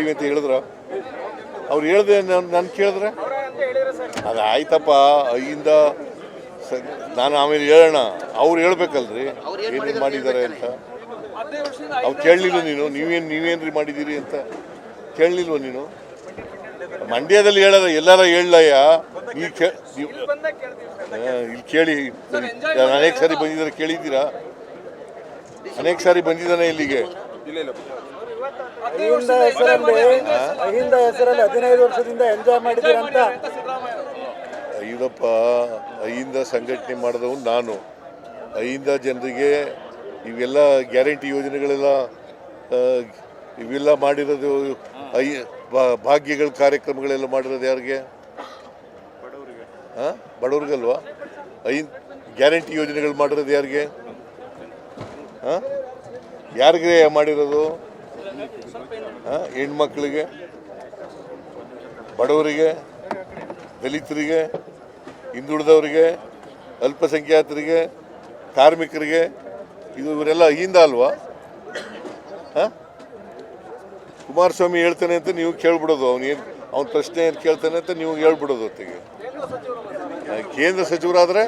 ಕೊಡ್ತೀವಿ ಅಂತ ಹೇಳಿದ್ರ? ಅವ್ರು ಹೇಳ್ದೆ ನಾನು ಕೇಳಿದ್ರೆ ಅದು ಆಯ್ತಪ್ಪ. ಅಯ್ಯಿಂದ ನಾನು ಆಮೇಲೆ ಹೇಳೋಣ, ಅವ್ರು ಹೇಳ್ಬೇಕಲ್ರಿ ಏನೇನು ಮಾಡಿದ್ದಾರೆ ಅಂತ. ಅವ್ರು ಕೇಳಲಿಲ್ಲ ನೀವೇನ್ರಿ ಮಾಡಿದ್ದೀರಿ ಅಂತ ಕೇಳಲಿಲ್ವ ನೀನು? ಮಂಡ್ಯದಲ್ಲಿ ಹೇಳೋದ ಎಲ್ಲಾರ ಹೇಳಯ್ಯ. ಇಲ್ಲಿ ಕೇಳಿ, ಅನೇಕ ಸಾರಿ ಬಂದಿದ್ದಾರೆ, ಕೇಳಿದ್ದೀರಾ? ಅನೇಕ ಸಾರಿ ಬಂದಿದ್ದಾನೆ ಇಲ್ಲಿಗೆ. ಅಹಿಂದ ಹೆಸರಲ್ಲಿ 15 ವರ್ಷದಿಂದ ಎಂಜಾಯ್ ಮಾಡಿದ್ದೀರ ಅಂತ. ಅಯ್ಯಪ್ಪ, ಅಹಿಂದ ಸಂಘಟನೆ ಮಾಡಿದವನು ನಾನು. ಅಹಿಂದ ಜನರಿಗೆ ಇವೆಲ್ಲ ಗ್ಯಾರಂಟಿ ಯೋಜನೆಗಳೆಲ್ಲ ಇವೆಲ್ಲ ಮಾಡಿರೋದು, ಭಾಗ್ಯಗಳ ಕಾರ್ಯಕ್ರಮಗಳೆಲ್ಲ ಮಾಡಿರೋದು ಯಾರಿಗೆ? ಬಡವ್ರಿಗಲ್ವಾ? ಗ್ಯಾರಂಟಿ ಯೋಜನೆಗಳು ಮಾಡಿರೋದು ಯಾರಿಗೆ? ಯಾರಿಗೆ ಮಾಡಿರೋದು? ಹೆಣ್ಮಕ್ಳಿಗೆ, ಬಡವರಿಗೆ, ದಲಿತರಿಗೆ, ಹಿಂದುಳಿದವರಿಗೆ, ಅಲ್ಪಸಂಖ್ಯಾತರಿಗೆ, ಕಾರ್ಮಿಕರಿಗೆ, ಇವರೆಲ್ಲ ಅಹಿಂದ ಅಲ್ವಾ? ಕುಮಾರಸ್ವಾಮಿ ಹೇಳ್ತಾನೆ ಅಂತ ನೀವು ಕೇಳ್ಬಿಡೋದು. ಅವನ ಪ್ರಶ್ನೆ ಏನು ಕೇಳ್ತಾನೆ ಅಂತ ನೀವು ಹೇಳ್ಬಿಡೋದು. ಹೊತ್ತಿಗೆ ಕೇಂದ್ರ ಸಚಿವರಾದರೆ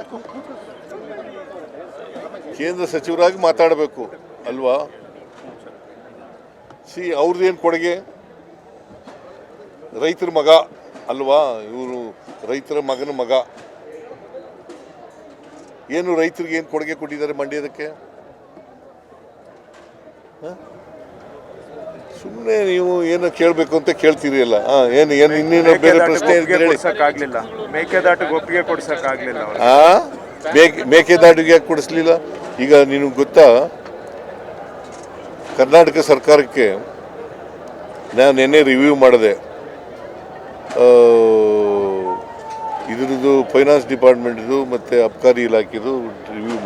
ಕೇಂದ್ರ ಸಚಿವರಾಗಿ ಮಾತಾಡಬೇಕು ಅಲ್ವಾ? ಅವ್ರದ್ದೇನು ಕೊಡುಗೆ? ರೈತರ ಮಗ ಅಲ್ವಾ ಇವರು? ರೈತರ ಮಗನ ಮಗ. ಏನು ರೈತರಿಗೆ ಏನು ಕೊಡುಗೆ ಕೊಟ್ಟಿದ್ದಾರೆ ಮಂಡ್ಯದಕ್ಕೆ? ಸುಮ್ಮನೆ ನೀವು ಏನು ಕೇಳಬೇಕು ಅಂತ ಕೇಳ್ತೀರಿ ಅಲ್ಲ. ಏನು ಇನ್ನೇನು ಬೇರೆ ಪ್ರಶ್ನೆ ಕೊಡ್ಸಕ್ಕಾಗಲಿಲ್ಲ? ಮೇಕೆದಾಟಿಗೆ ಒಪ್ಪಿಗೆ ಕೊಡ್ಸಕ್ಕಾಗಲಿಲ್ಲ. ಮೇಕೆದಾಟಿಗೆ ಯಾಕೆ ಕೊಡಿಸ್ಲಿಲ್ಲ? ಈಗ ನಿನಗೆ ಗೊತ್ತಾ, ಕರ್ನಾಟಕ ಸರ್ಕಾರಕ್ಕೆ ನಾನು ನಿನ್ನೆ ರಿವ್ಯೂ ಮಾಡಿದೆ. ಇದ್ರದ್ದು ಫೈನಾನ್ಸ್ ಡಿಪಾರ್ಟ್ಮೆಂಟ್ದು ಮತ್ತು ಅಬ್ಕಾರಿ ಇಲಾಖೆದು ರಿವ್ಯೂ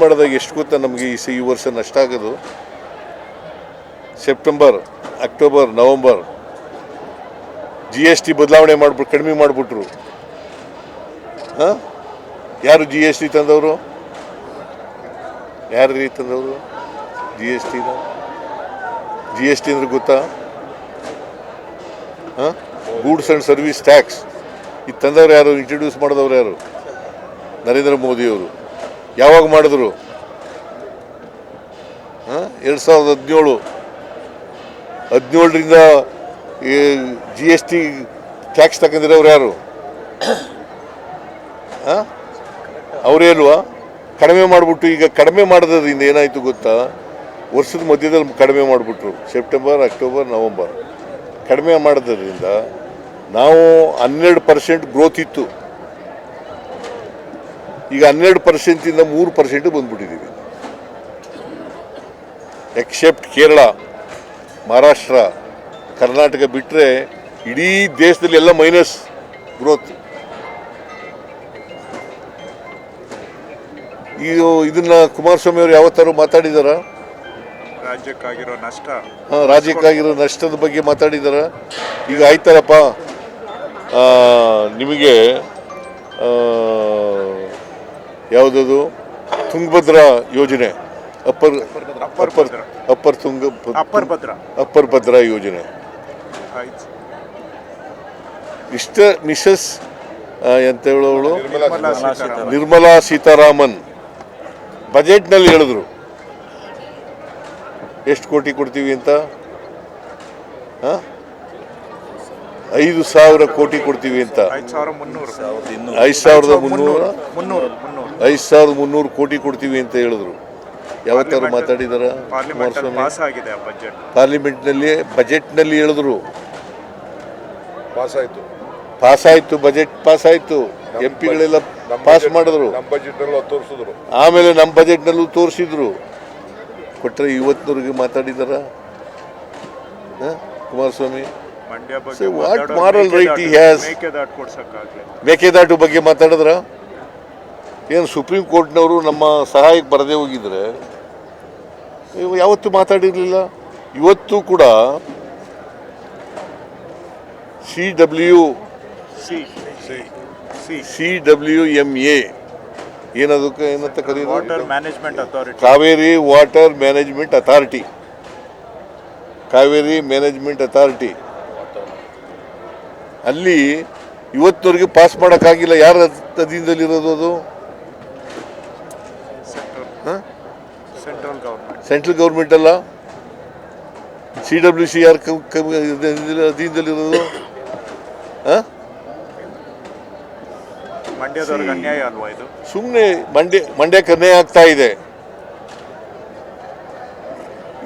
ಮಾಡಿದಾಗ ಎಷ್ಟು ಗೊತ್ತಾ ನಮಗೆ ಈ ವರ್ಷ ನಷ್ಟ ಆಗೋದು? ಸೆಪ್ಟೆಂಬರ್, ಅಕ್ಟೋಬರ್, ನವಂಬರ್ GST ಬದಲಾವಣೆ ಕಡಿಮೆ ಮಾಡಿಬಿಟ್ರು. ಯಾರು GST ತಂದವರು? ಯಾರು ತಂದವರು GST ಅಂದ್ರೆ ಗೊತ್ತಾ? Goods and service tax. ಇದು ತಂದವ್ರು ಯಾರು? ಇಂಟ್ರೊಡ್ಯೂಸ್ ಮಾಡಿದವ್ರು ಯಾರು? ನರೇಂದ್ರ ಮೋದಿಯವರು. ಯಾವಾಗ ಮಾಡಿದ್ರು? 2017ರಿಂದ GST ಟ್ಯಾಕ್ಸ್ ತಗೊಂಡಿರೋರು ಯಾರು? ಅವರೇ ಅಲ್ವಾ? ಕಡಿಮೆ ಮಾಡಿಬಿಟ್ಟು, ಈಗ ಕಡಿಮೆ ಮಾಡೋದ್ರಿಂದ ಏನಾಯಿತು ಗೊತ್ತಾ? ವರ್ಷದ ಮಧ್ಯದಲ್ಲಿ ಕಡಿಮೆ ಮಾಡಿಬಿಟ್ರು. ಸೆಪ್ಟೆಂಬರ್, ಅಕ್ಟೋಬರ್, ನವಂಬರ್ ಕಡಿಮೆ ಮಾಡೋದ್ರಿಂದ ನಾವು 12% ಗ್ರೋತ್ ಇತ್ತು. ಈಗ 12%ಇಂದ 3% ಬಂದ್ಬಿಟ್ಟಿದ್ದೀವಿ. ಎಕ್ಸೆಪ್ಟ್ ಕೇರಳ, ಮಹಾರಾಷ್ಟ್ರ, ಕರ್ನಾಟಕ ಬಿಟ್ಟರೆ ಇಡೀ ದೇಶದಲ್ಲಿ ಎಲ್ಲ ಮೈನಸ್ ಗ್ರೋತ್. ಇದನ್ನ ಕುಮಾರಸ್ವಾಮಿ ಅವರು ಯಾವತ್ತಾರು ಮಾತಾಡಿದಾರ? ರಾಜ್ಯಕ್ಕಾಗಿರೋ ನಷ್ಟದ ಬಗ್ಗೆ ಮಾತಾಡಿದಾರ? ಈಗ ಆಯ್ತಾರಪ್ಪ, ನಿಮಗೆ ಯಾವುದದು ತುಂಗಭದ್ರಾ ಯೋಜನೆ, ಅಪ್ಪರ್ ಭದ್ರಾ ಯೋಜನೆ, ಮಿಸಸ್ ಎಂತ ಹೇಳೋಳು ನಿರ್ಮಲಾ ಸೀತಾರಾಮನ್ ಬಜೆಟ್ನಲ್ಲಿ ಹೇಳಿದ್ರು ಎಷ್ಟು ಕೋಟಿ ಕೊಡ್ತೀವಿ ಅಂತ. 5,000 ಕೋಟಿ ಕೊಡ್ತೀವಿ ಅಂತ. 5,300 ಕೋಟಿ ಕೊಡ್ತೀವಿ ಅಂತ ಹೇಳಿದ್ರು. ಯಾವತ್ತಾರು ಮಾತಾಡಿದಾರ ಕುಮಾರಸ್ವಾಮಿ? ಪಾರ್ಲಿಮೆಂಟ್ನಲ್ಲಿ ಬಜೆಟ್ನಲ್ಲಿ ಹೇಳಿದ್ರು. ಪಾಸ್ ಆಯ್ತು, ಬಜೆಟ್ ಪಾಸ್ ಆಯ್ತು, MP ಗಳೆಲ್ಲ ಪಾಸ್ ಮಾಡಿದ್ರು. ಆಮೇಲೆ ನಮ್ಮ ಬಜೆಟ್ನಲ್ಲೂ ತೋರಿಸಿದ್ರು. ಕೊಟ್ಟರೆ ಇವತ್ತಿನವ್ರಿಗೆ ಮಾತಾಡಿದಾರ Kumaraswamy? What moral right he has? Mekedatu ಬಗ್ಗೆ ಮಾತಾಡಿದ್ರ? ಏನು ಸುಪ್ರೀಂ ಕೋರ್ಟ್ನವರು ನಮ್ಮ ಸಹಾಯಕ್ಕೆ ಬರದೇ ಹೋಗಿದ್ರೆ ಯಾವತ್ತೂ ಮಾತಾಡಿರಲಿಲ್ಲ. ಇವತ್ತು ಕೂಡ CWMA ಏನದಕ್ಕೆ ಏನಂತ ಕರೀತಾರೆ? Kaveri water management authority. Kaveri management authority. ಅಲ್ಲಿ ಇವತ್ತಿನವರೆಗೆ ಪಾಸ್ ಮಾಡೋಕ್ಕಾಗಿಲ್ಲ. ಯಾರ ಅಧೀನದಲ್ಲಿರೋದು ಅದು? Central government. ಸೆಂಟ್ರಲ್ ಗೌರ್ಮೆಂಟ್ ಅಲ್ಲ, CWC ಯಾರ ಅಧೀನದಲ್ಲಿರೋದು? ಮಂಡ್ಯದವ್ರಿಗೆ ಅನ್ಯಾಯ ಅಲ್ವಾ ಇದು? ಸುಮ್ಮನೆ ಮಂಡ್ಯಕ್ಕೆ ಅನ್ಯಾಯ ಆಗ್ತಾ ಇದೆ.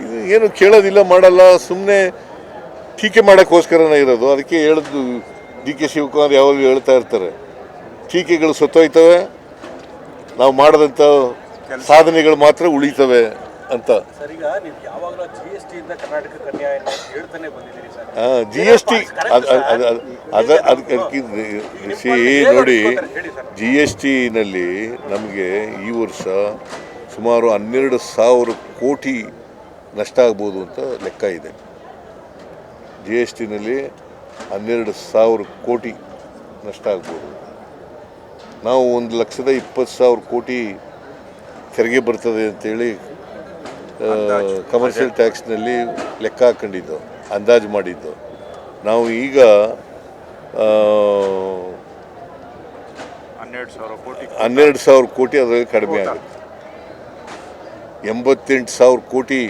ಇದು ಏನು ಕೇಳೋದಿಲ್ಲ, ಮಾಡಲ್ಲ, ಸುಮ್ಮನೆ ಟೀಕೆ ಮಾಡೋಕ್ಕೋಸ್ಕರನೇ ಇರೋದು. ಅದಕ್ಕೆ ಹೇಳಿದ್ದು DK ಶಿವಕುಮಾರ್ ಯಾವಾಗಲೂ ಹೇಳ್ತಾ ಇರ್ತಾರೆ, ಟೀಕೆಗಳು ಸತ್ತೋಯ್ತವೆ, ನಾವು ಮಾಡಿದಂಥ ಸಾಧನೆಗಳು ಮಾತ್ರ ಉಳಿತವೆ ಅಂತ. GST ನೋಡಿ, GSTನಲ್ಲಿ ನಮಗೆ ಈ ವರ್ಷ ಸುಮಾರು 12,000 ಕೋಟಿ ನಷ್ಟ ಆಗ್ಬೋದು ಅಂತ ಲೆಕ್ಕ ಇದೆ. GSTನಲ್ಲಿ 12,000 ಕೋಟಿ ನಷ್ಟ ಆಗ್ಬೋದು. ನಾವು 1,20,000 ಕೋಟಿ ತೆರಿಗೆ ಬರ್ತದೆ ಅಂತೇಳಿ ಕಮರ್ಷಿಯಲ್ ಟ್ಯಾಕ್ಸ್ನಲ್ಲಿ ಲೆಕ್ಕ ಹಾಕೊಂಡಿದ್ದು, ಅಂದಾಜು ಮಾಡಿದ್ದು. ನಾವು ಈಗ 12,000 ಕೋಟಿ ಅದರಲ್ಲಿ ಕಡಿಮೆ ಆಗುತ್ತೆ. 88,000 ಕೋಟಿ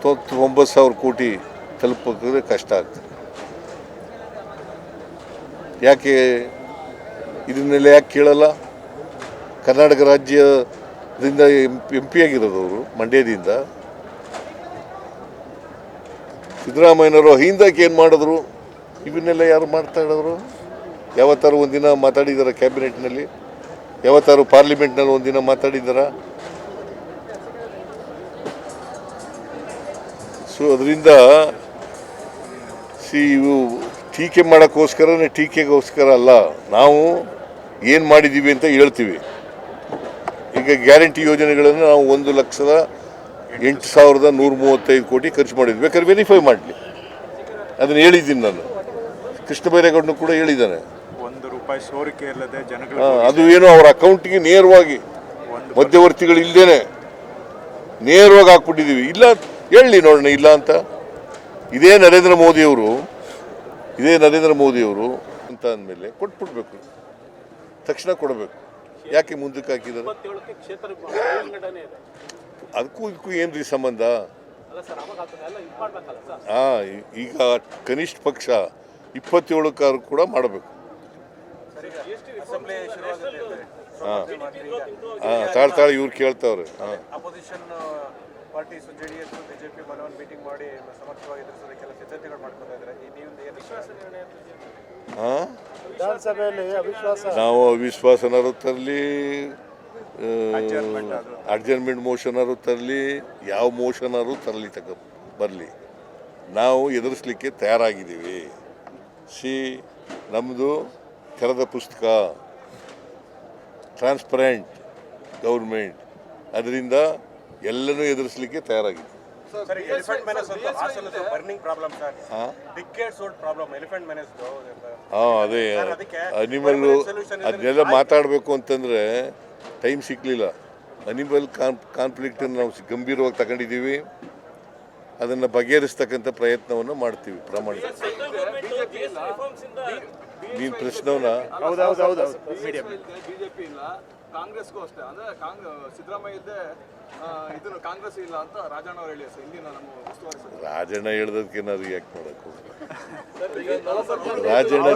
9,000 ಕೋಟಿ ತಲುಪೋದ್ರೆ ಕಷ್ಟ ಆಗ್ತದೆ. ಯಾಕೆ ಇದನ್ನೆಲ್ಲ ಯಾಕೆ ಕೇಳಲ್ಲ? ಕರ್ನಾಟಕ ರಾಜ್ಯದಿಂದ MP ಆಗಿರೋದು ಅವರು, ಮಂಡ್ಯದಿಂದ. ಸಿದ್ದರಾಮಯ್ಯನವರು ಹಿಂದಕ್ಕೆ ಏನು ಮಾಡಿದ್ರು? ಇವನ್ನೆಲ್ಲ ಯಾರು ಮಾಡ್ತಾ ಇರೋರು? ಯಾವತ್ತಾರು ಒಂದಿನ ಮಾತಾಡಿದಾರ ಕ್ಯಾಬಿನೆಟ್ನಲ್ಲಿ? ಯಾವತ್ತಾರು ಪಾರ್ಲಿಮೆಂಟ್ನಲ್ಲಿ ಒಂದಿನ ಮಾತಾಡಿದಾರ? ಸೊ ಅದರಿಂದ ಇವು ಟೀಕೆ ಮಾಡೋಕ್ಕೋಸ್ಕರನೇ, ಟೀಕೆಗೋಸ್ಕರ ಅಲ್ಲ. ನಾವು ಏನು ಮಾಡಿದ್ದೀವಿ ಅಂತ ಹೇಳ್ತೀವಿ. ಈಗ ಗ್ಯಾರಂಟಿ ಯೋಜನೆಗಳನ್ನು ನಾವು 1,08,135 ಕೋಟಿ ಖರ್ಚು ಮಾಡಿದ್ವಿ. ಬೇಕಾದ್ರೆ ವೆರಿಫೈ ಮಾಡಲಿ, ಅದನ್ನು ಹೇಳಿದ್ದೀನಿ ನಾನು. ಕೃಷ್ಣ ಬೈರೇಗೌಡನು ಕೂಡ ಹೇಳಿದ್ದಾನೆ. ₹1 ಸೋರಿಕೆ ಇಲ್ಲದೆ ಜನಗಳು ಅದು ಏನು ಅವರ ಅಕೌಂಟಿಗೆ ನೇರವಾಗಿ ಮಧ್ಯವರ್ತಿಗಳು ಇಲ್ಲದೇನೆ ನೇರವಾಗಿ ಹಾಕ್ಬಿಟ್ಟಿದ್ದೀವಿ. ಇಲ್ಲ ಹೇಳಿ ನೋಡೋಣ, ಇಲ್ಲ ಅಂತ. ಇದೇ ನರೇಂದ್ರ ಮೋದಿಯವರು ಅಂತ ಅಂದಮೇಲೆ ಕೊಟ್ಬಿಡ್ಬೇಕು, ತಕ್ಷಣ ಕೊಡಬೇಕು. ಯಾಕೆ ಮುಂದಕ್ಕೆ ಹಾಕಿದ್ದಾರೆ? ಅದಕ್ಕೂ ಇದಕ್ಕೂ ಏನ್ರಿ ಸಂಬಂಧ? ಈಗ ಕನಿಷ್ಠ ಪಕ್ಷ 27 ಕೂಡ ಮಾಡಬೇಕು. ತಾಳ್ತಾಳೆ ಇವ್ರು ಕೇಳ್ತಾವ್ರೆ. ನಾವು ಅವಿಶ್ವಾಸನಾರು ತರಲಿ, ಅಡ್ಜರ್ಮೆಂಟ್ ಮೋಷನಾರು ತರಲಿ, ಯಾವ ಮೋಷನಾರು ತರಲಿ ಬರಲಿ, ನಾವು ಎದುರಿಸಲಿಕ್ಕೆ ತಯಾರಾಗಿದ್ದೀವಿ. ನಮ್ಮದು ತೆರೆದ ಪುಸ್ತಕ, ಟ್ರಾನ್ಸ್ಪರೆಂಟ್ ಗೌರ್ಮೆಂಟ್. ಅದರಿಂದ ಎಲ್ಲನೂ ಎದುರಿಸಲಿಕ್ಕೆ ತಯಾರಾಗಿದೆ. ಅದೇ ಅನಿಮಲ್ಲು ಅದನ್ನೆಲ್ಲ ಮಾತಾಡಬೇಕು ಅಂತಂದರೆ ಟೈಮ್ ಸಿಕ್ಕಲಿಲ್ಲ. ಅನಿಮಲ್ ಕಾನ್ಫ್ಲಿಕ್ಟನ್ನು ನಾವು ಗಂಭೀರವಾಗಿ ತಗೊಂಡಿದ್ದೀವಿ. ಅದನ್ನು ಬಗೆಹರಿಸ್ತಕ್ಕಂಥ ಪ್ರಯತ್ನವನ್ನು ಮಾಡ್ತೀವಿ ಪ್ರಾಮಾಣಿಕ. ನೀನು ಪ್ರಶ್ನವನ್ನ ಕಾಂಗ್ರೆಸ್ಗೂ ಅಷ್ಟೇ, ಅಂದ್ರೆ ಸಿದ್ದರಾಮಯ್ಯ ಇದ್ದೆ ಇದನ್ನು ಕಾಂಗ್ರೆಸ್ ಇಲ್ಲ ಅಂತ ರಾಜಣ್ಣ ಅವರು ಹೇಳಿ ಸರ್, ಇಲ್ಲಿನ ನಮ್ಮ ಉಸ್ತುವಾರಿ ಸಚಿವ ರಾಜಣ್ಣ ಹೇಳ್ದಕ್ಕೆ ನಾವು ರಿಯಾಕ್ಟ್ ಮಾಡೋಕ್ಕೂ ರಾಜಣ್ಣ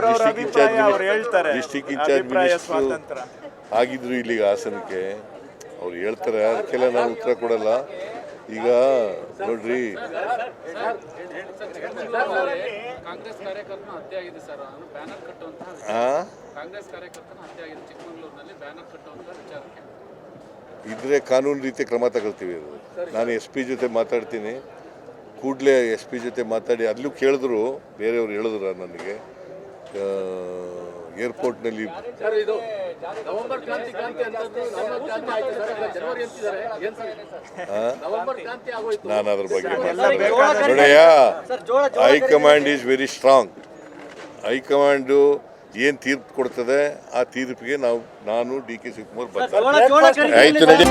ಡಿಸ್ಟಿಕ್ ಇನ್ಚಾರ್ಜ್ ಮಿನಿಸ್ಟ್ರು ಆಗಿದ್ರು ಇಲ್ಲಿಗೆ ಹಾಸನಕ್ಕೆ. ಅವ್ರು ಹೇಳ್ತಾರೆ, ಅದಕ್ಕೆಲ್ಲ ನಾನು ಉತ್ತರ ಕೊಡಲ್ಲ. ಈಗ ನೋಡ್ರಿ, ಕಾಂಗ್ರೆಸ್ ಕಾರ್ಯಕರ್ತನ ಹತ್ಯೆ ಆಗಿದೆ ಸರ್, ಬ್ಯಾನರ್ ಕಟ್ಟುವಂತಹ ಕಾಂಗ್ರೆಸ್ ಕಾರ್ಯಕರ್ತನ ಹತ್ಯೆ ಆಗಿದೆ ಚಿಕ್ಕಮಗಳೂರಿನಲ್ಲಿ, ಬ್ಯಾನರ್ ಕಟ್ಟುವಂತಹ ವಿಚಾರಕ್ಕೆ ಇದ್ರೆ ಕಾನೂನು ರೀತಿ ಕ್ರಮ ತಗೊಳ್ತೀವಿ. ನಾನು SP ಜೊತೆ ಮಾತಾಡ್ತೀನಿ, ಕೂಡಲೇ SP ಜೊತೆ ಮಾತಾಡಿ. ಅಲ್ಲೂ ಕೇಳಿದ್ರು, ಬೇರೆಯವ್ರು ಹೇಳಿದ್ರು ನನಗೆ ಏರ್ಪೋರ್ಟ್ನಲ್ಲಿ ನಾನು ಅದ್ರ ಬಗ್ಗೆ ನೋಡಯ್ಯ, high command is very strong. High command ಏನು ತೀರ್ಪು ಕೊಡ್ತದೆ ಆ ತೀರ್ಪಿಗೆ ನಾನು DK ಶಿವಕುಮಾರ್ ಬರ್ತಾರೆ. ಆಯ್ತು, ನಡಿ.